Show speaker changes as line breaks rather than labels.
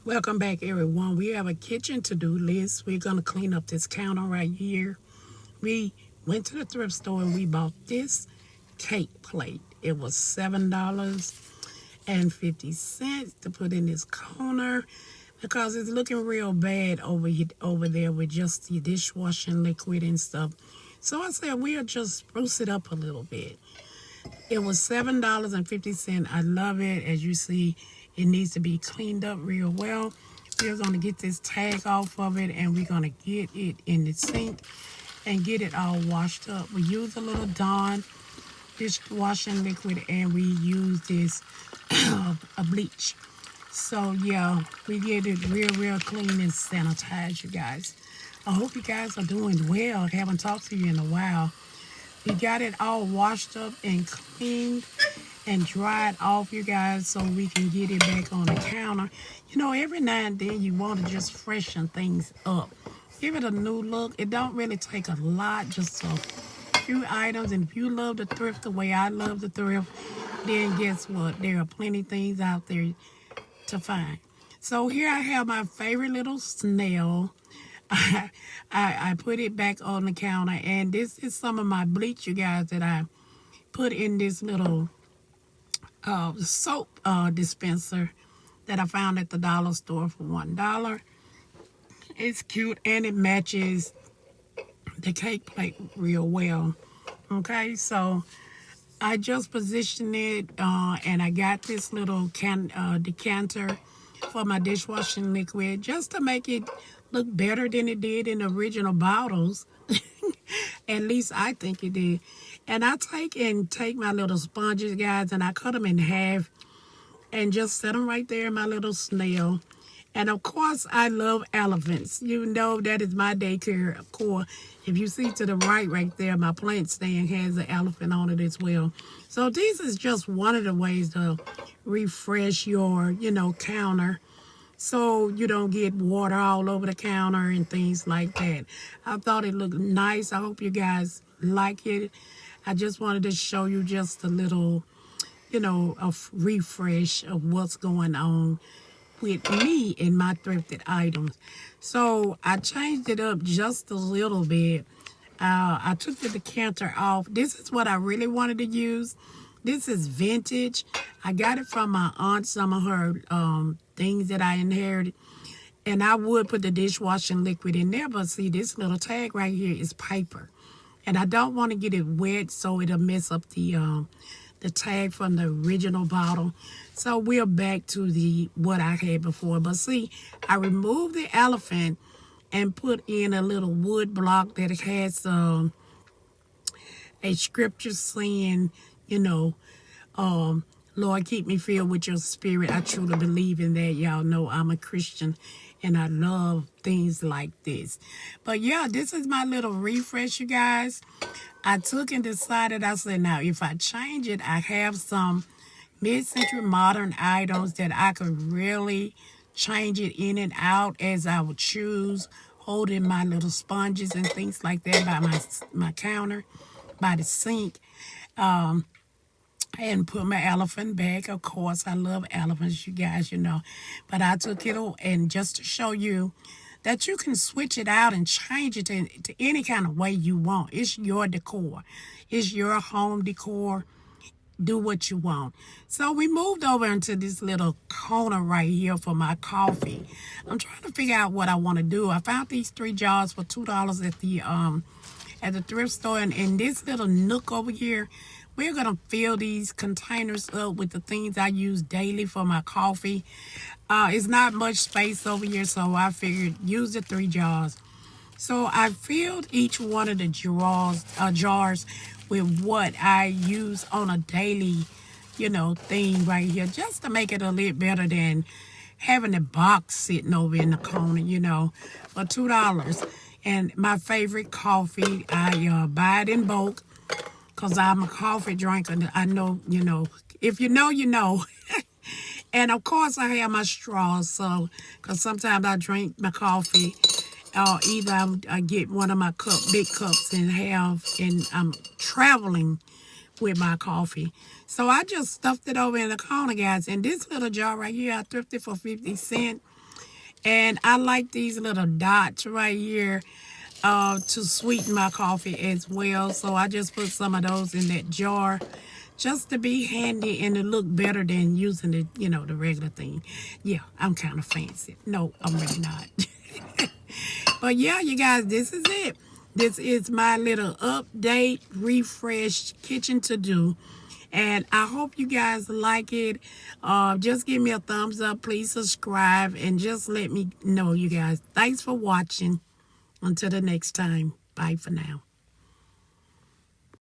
Welcome back, everyone. We have a kitchen to-do list. We're going to clean up this counter right here. We went to the thrift store and we bought this cake plate. It was $7.50 to put in this corner because it's looking real bad over there with just the dishwashing liquid and stuff. So I said we'll just spruce it up a little bit. It was $7.50. I love it. As you see, it needs to be cleaned up real well. We're going to get this tag off of it and we're going to get it in the sink and get it all washed up. We use a little Dawn dishwashing liquid and we use this a bleach. So yeah, we get it real clean and sanitized, you guys. I hope you guys are doing well. I haven't talked to you in a while. We got it all washed up and cleaned and dried off, you guys, so we can get it back on the counter. You know, every now and then you want to just freshen things up. Give it a new look. It don't really take a lot, just a few items. And if you love the thrift the way I love the thrift, then guess what? There are plenty things out there to find. So here I have my favorite little snail. I put it back on the counter, and this is some of my bleach, you guys, that I put in this little soap dispenser that I found at the dollar store for $1. It's cute and it matches the cake plate real well. Okay, so I just positioned it and I got this little decanter for my dishwashing liquid just to make it look better than it did in the original bottles. At least I think it did. And I take my little sponges, guys, and I cut them in half and just set them right there in my little snail. And of course, I love elephants. You know that is my daycare, of course. If you see to the right there, my plant stand has an elephant on it as well. So this is just one of the ways to refresh your, counter, so you don't get water all over the counter and things like that. I thought it looked nice. I hope you guys like it. I just wanted to show you just a little, a refresh of what's going on with me and my thrifted items. So I changed it up just a little bit. I took the decanter off. This is what I really wanted to use. This is vintage. I got it from my aunt, some of her things that I inherited. And I would put the dishwashing liquid in there, but see, this little tag right here is paper. And I don't want to get it wet so it'll mess up the tag from the original bottle. So we're back to what I had before. But see, I removed the elephant and put in a little wood block that has a scripture saying, Lord, keep me filled with your spirit. I truly believe in that. Y'all know I'm a Christian and I love things like this. But yeah, this is my little refresh, you guys. I took and decided, I said, now if I change it, I have some mid-century modern items that I could really change it in and out as I would choose, holding my little sponges and things like that by my counter, by the sink. And put my elephant back. Of course, I love elephants, you guys, But I took it and just to show you that you can switch it out and change it to any kind of way you want. It's your decor. It's your home decor. Do what you want. So we moved over into this little corner right here for my coffee. I'm trying to figure out what I want to do. I found these 3 jars for $2 at the thrift store. And in this little nook over here, we're going to fill these containers up with the things I use daily for my coffee. It's not much space over here, so I figured use the 3 jars. So I filled each one of the jars with what I use on a daily, thing right here, just to make it a little better than having a box sitting over in the corner, for $2. And my favorite coffee, I buy it in bulk. Because I'm a coffee drinker. I know, if you know, you know. And of course, I have my straws. So, because sometimes I drink my coffee, or either I get one of my big cups and I'm traveling with my coffee. So I just stuffed it over in the corner, guys. And this little jar right here, I thrifted for 50 cents. And I like these little dots right here to sweeten my coffee as well. So I just put some of those in that jar just to be handy and to look better than using the, the regular thing. Yeah, I'm kind of fancy. No, I'm really not. But yeah, you guys, this is it. This is my little update, refreshed kitchen to do. And I hope you guys like it. Just give me a thumbs up. Please subscribe. And just let me know, you guys. Thanks for watching. Until the next time. Bye for now.